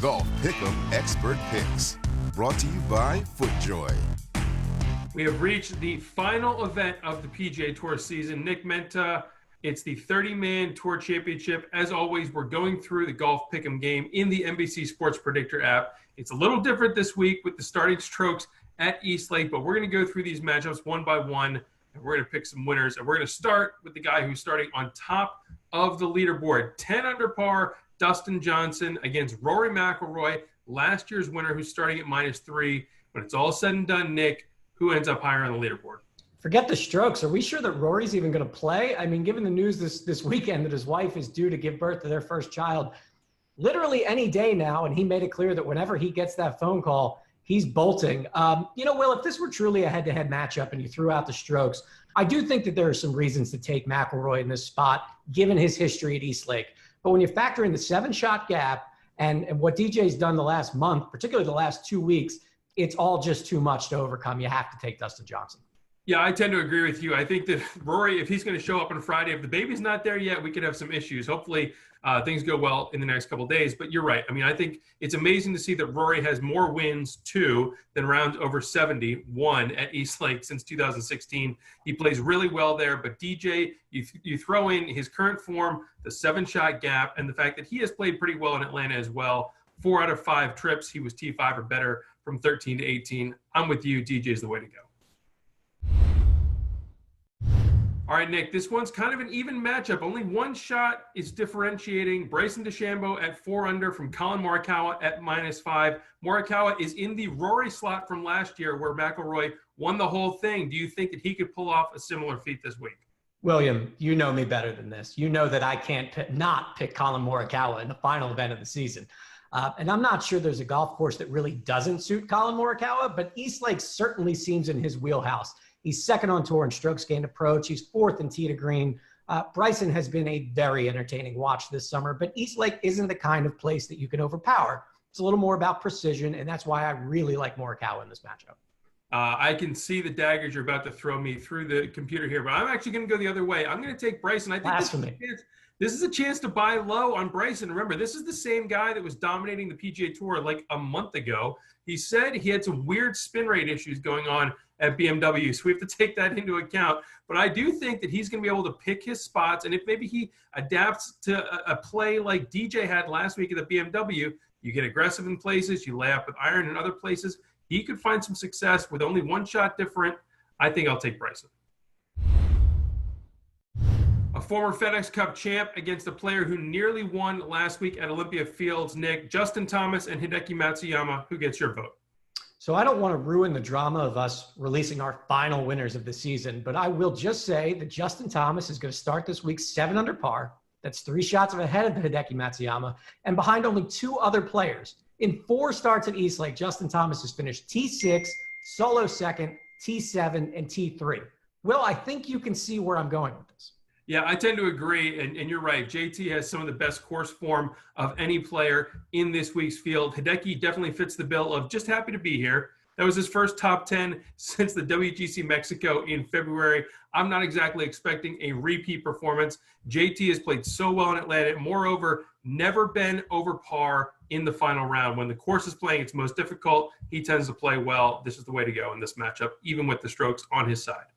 Golf Pick'em Expert Picks. Brought to you by FootJoy. We have reached the final event of the PGA Tour season. Nick Menta, it's the 30-man Tour Championship. As always, we're going through the Golf Pick'em game in the NBC Sports Predictor app. It's a little different this week with the starting strokes at East Lake, but we're going to go through these matchups one by one, and we're going to pick some winners. And we're going to start with the guy who's starting on top of the leaderboard. 10 under par, Dustin Johnson against Rory McIlroy, last year's winner, who's starting at -3. When it's all said and done, Nick, who ends up higher on the leaderboard? Forget the strokes. Are we sure that Rory's even going to play? I mean, given the news this weekend that his wife is due to give birth to their first child literally any day now, and he made it clear that whenever he gets that phone call, he's bolting. Will, if this were truly a head-to-head matchup and you threw out the strokes, I do think that there are some reasons to take McIlroy in this spot, given his history at East Lake. But when you factor in the 7-shot gap and what DJ's done the last month, particularly the last 2 weeks, it's all just too much to overcome. You have to take Dustin Johnson. Yeah, I tend to agree with you. I think that Rory, if he's going to show up on Friday, if the baby's not there yet, we could have some issues. Hopefully things go well in the next couple of days. But you're right. I mean, I think it's amazing to see that Rory has more wins, 2, than rounds over 71 at East Lake since 2016. He plays really well there. But DJ, you throw in his current form, the 7-shot gap, and the fact that he has played pretty well in Atlanta as well. 4 out of 5 trips, he was T5 or better from 13 to 18. I'm with you. DJ is the way to go. All right, Nick, this one's kind of an even matchup. Only one shot is differentiating. Bryson DeChambeau at 4 under from Colin Morikawa at -5. Morikawa is in the Rory slot from last year where McIlroy won the whole thing. Do you think that he could pull off a similar feat this week? William, you know me better than this. You know that I can't not pick Colin Morikawa in the final event of the season. And I'm not sure there's a golf course that really doesn't suit Colin Morikawa, but East Lake certainly seems in his wheelhouse. He's second on tour in strokes gained approach. He's 4th in tee to green. Bryson has been a very entertaining watch this summer, but East Lake isn't the kind of place that you can overpower. It's a little more about precision, and that's why I really like Morikawa in this matchup. I can see the daggers you're about to throw me through the computer here, but I'm actually going to go the other way. I'm going to take Bryson. I think this is a chance to buy low on Bryson. Remember, this is the same guy that was dominating the PGA Tour like a month ago. He said he had some weird spin rate issues going on at BMW, so we have to take that into account. But I do think that he's going to be able to pick his spots, and if maybe he adapts to a play like DJ had last week at the BMW, you get aggressive in places, you lay up with iron in other places, he could find some success with only one shot different. I think I'll take Bryson. A former FedEx Cup champ against a player who nearly won last week at Olympia Fields. Nick, Justin Thomas and Hideki Matsuyama, who gets your vote? So I don't want to ruin the drama of us releasing our final winners of the season, but I will just say that Justin Thomas is going to start this week 7 under par. That's 3 shots ahead of Hideki Matsuyama and behind only 2 other players. In 4 starts at East Lake, Justin Thomas has finished T6, solo second, T7, and T3. Will, I think you can see where I'm going with this. Yeah, I tend to agree, and you're right. JT has some of the best course form of any player in this week's field. Hideki definitely fits the bill of just happy to be here. That was his first top 10 since the WGC Mexico in February. I'm not exactly expecting a repeat performance. JT has played so well in Atlanta. Moreover, never been over par in the final round. When the course is playing its most difficult, he tends to play well. This is the way to go in this matchup, even with the strokes on his side.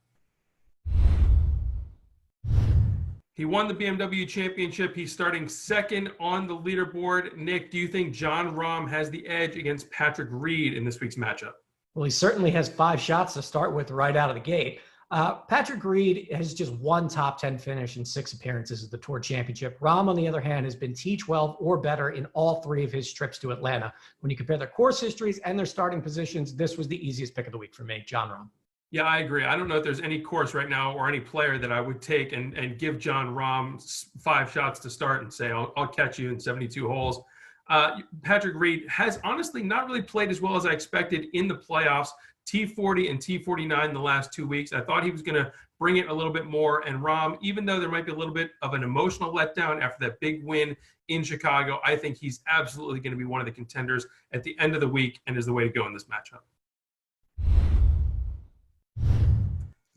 He won the BMW championship. He's starting 2nd on the leaderboard. Nick, do you think Jon Rahm has the edge against Patrick Reed in this week's matchup? Well, he certainly has 5 shots to start with right out of the gate. Patrick Reed has just 1 top 10 finish in 6 appearances at the Tour Championship. Rahm, on the other hand, has been T12 or better in all 3 of his trips to Atlanta. When you compare their course histories and their starting positions, this was the easiest pick of the week for me, Jon Rahm. Yeah, I agree. I don't know if there's any course right now or any player that I would take and give Jon Rahm 5 shots to start and say, I'll catch you in 72 holes. Patrick Reed has honestly not really played as well as I expected in the playoffs. T40 and T49 the last 2 weeks. I thought he was going to bring it a little bit more. And Rahm, even though there might be a little bit of an emotional letdown after that big win in Chicago, I think he's absolutely going to be one of the contenders at the end of the week and is the way to go in this matchup.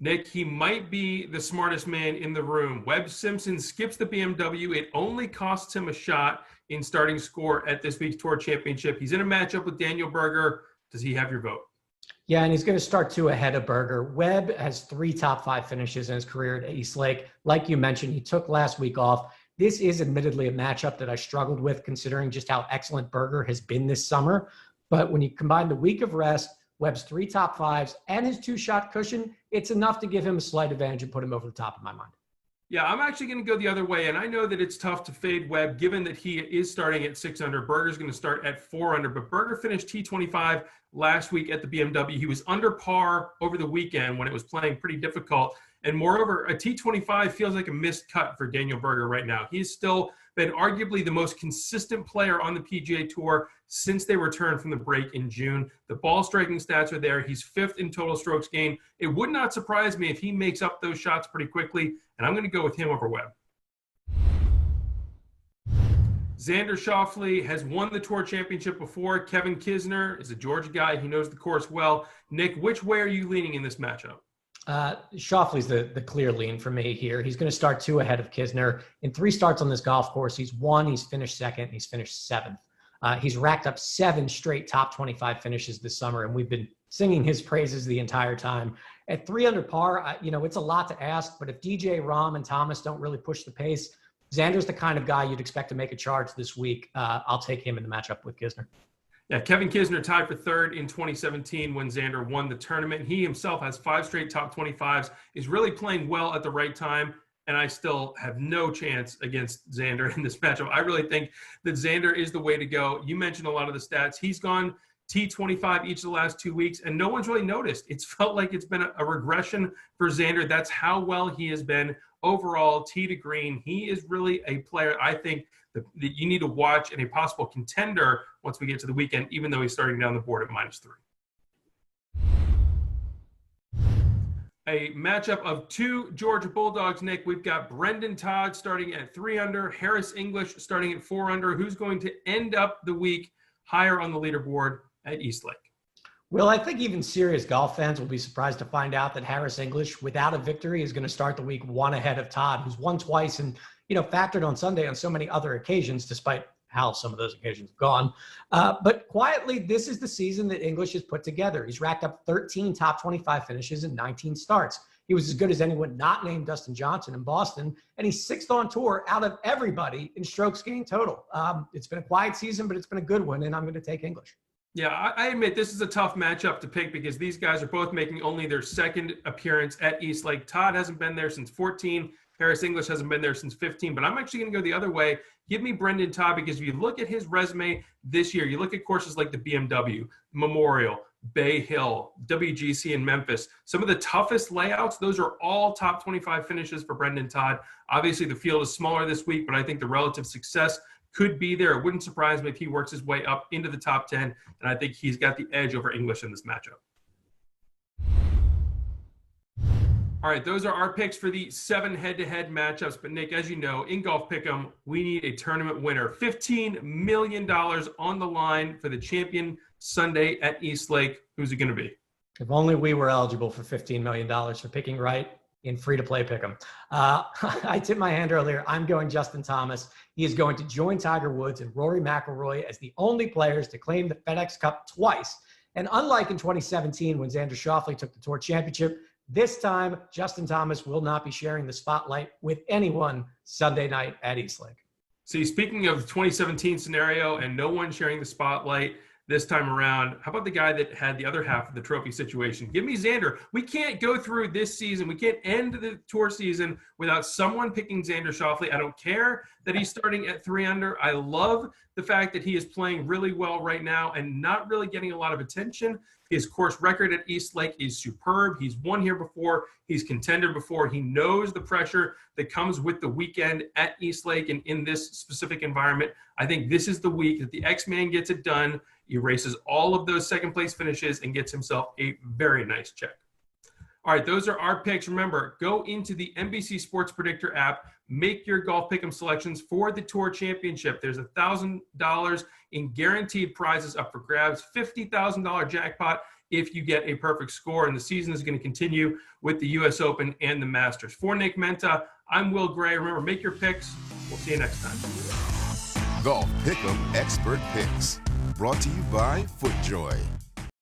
Nick, he might be the smartest man in the room. Webb Simpson skips the BMW. It only costs him a shot. in starting score at this week's Tour Championship. He's in a matchup with Daniel Berger. Does he have your vote? Yeah, and he's going to start 2 ahead of Berger. Webb has 3 top 5 finishes in his career at East Lake. Like you mentioned, he took last week off. This is admittedly a matchup that I struggled with considering just how excellent Berger has been this summer. But when you combine the week of rest, Webb's 3 top 5s, and his 2-shot cushion, it's enough to give him a slight advantage and put him over the top of my mind. Yeah, I'm actually going to go the other way, and I know that it's tough to fade Webb given that he is starting at 6 under. Berger's going to start at 4 under, but Berger finished T25 last week at the BMW. He was under par over the weekend when it was playing pretty difficult, and moreover, a T25 feels like a missed cut for Daniel Berger right now. He's still been arguably the most consistent player on the PGA Tour since they returned from the break in June. The ball striking stats are there. He's 5th in total strokes gained. It would not surprise me if he makes up those shots pretty quickly, and I'm going to go with him over Webb. Xander Schofley has won the Tour Championship before. Kevin Kisner is a Georgia guy. He knows the course well. Nick, which way are you leaning in this matchup? Schofley's the clear lean for me here. He's going to start 2 ahead of Kisner. In 3 starts on this golf course, he's won, he's finished 2nd, and he's finished 7th. He's racked up 7 straight top 25 finishes this summer, and we've been singing his praises the entire time. At 3 under par, it's a lot to ask, but if DJ, Rahm, and Thomas don't really push the pace, Xander's the kind of guy you'd expect to make a charge this week. I'll take him in the matchup with Kisner. Yeah, Kevin Kisner tied for 3rd in 2017 when Xander won the tournament. He himself has 5 straight top 25s, is really playing well at the right time, and I still have no chance against Xander in this matchup. I really think that Xander is the way to go. You mentioned a lot of the stats. He's gone T25 each of the last 2 weeks, and no one's really noticed. It's felt like it's been a regression for Xander. That's how well he has been overall, tee to green. He is really a player, I think, that you need to watch and a possible contender once we get to the weekend, even though he's starting down the board at -3. A matchup of 2 Georgia Bulldogs, Nick. We've got Brendan Todd starting at 3 under, Harris English starting at 4 under. Who's going to end up the week higher on the leaderboard at East Lake? Well, I think even serious golf fans will be surprised to find out that Harris English, without a victory, is going to start the week 1 ahead of Todd, who's won twice and factored on Sunday on so many other occasions, despite how some of those occasions have gone. But quietly, this is the season that English has put together. He's racked up 13 top 25 finishes and 19 starts. He was as good as anyone not named Dustin Johnson in Boston, and he's 6th on tour out of everybody in strokes gained total. It's been a quiet season, but it's been a good one, and I'm going to take English. Yeah, I admit this is a tough matchup to pick because these guys are both making only their 2nd appearance at East Lake. Todd hasn't been there since 14. Harris English hasn't been there since 15, but I'm actually going to go the other way. Give me Brendan Todd because if you look at his resume this year, you look at courses like the BMW, Memorial, Bay Hill, WGC in Memphis, some of the toughest layouts, those are all top 25 finishes for Brendan Todd. Obviously, the field is smaller this week, but I think the relative success could be there. It wouldn't surprise me if he works his way up into the top 10, and I think he's got the edge over English in this matchup. All right, those are our picks for the 7 head-to-head matchups. But, Nick, as you know, in Golf Pick'em, we need a tournament winner. $15 million on the line for the champion Sunday at East Lake. Who's it going to be? If only we were eligible for $15 million for picking right in free-to-play Pick'em. I tipped my hand earlier. I'm going Justin Thomas. He is going to join Tiger Woods and Rory McIlroy as the only players to claim the FedEx Cup twice. And unlike in 2017 when Xander Schofley took the Tour Championship, this time, Justin Thomas will not be sharing the spotlight with anyone Sunday night at East Lake. See, speaking of the 2017 scenario and no one sharing the spotlight this time around, how about the guy that had the other half of the trophy situation? Give me Xander. We can't go through this season. We can't end the tour season without someone picking Xander Schofley. I don't care that he's starting at 3 under. I love the fact that he is playing really well right now and not really getting a lot of attention. His course record at East Lake is superb. He's won here before. He's contended before. He knows the pressure that comes with the weekend at East Lake and in this specific environment. I think this is the week that the X-Man gets it done, erases all of those second-place finishes, and gets himself a very nice check. All right, those are our picks. Remember, go into the NBC Sports Predictor app, make your Golf Pick'em selections for the Tour Championship. There's $1,000 in guaranteed prizes up for grabs, $50,000 jackpot if you get a perfect score, and the season is going to continue with the U.S. Open and the Masters. For Nick Menta, I'm Will Gray. Remember, make your picks. We'll see you next time. Golf Pick'em Expert Picks. Brought to you by FootJoy.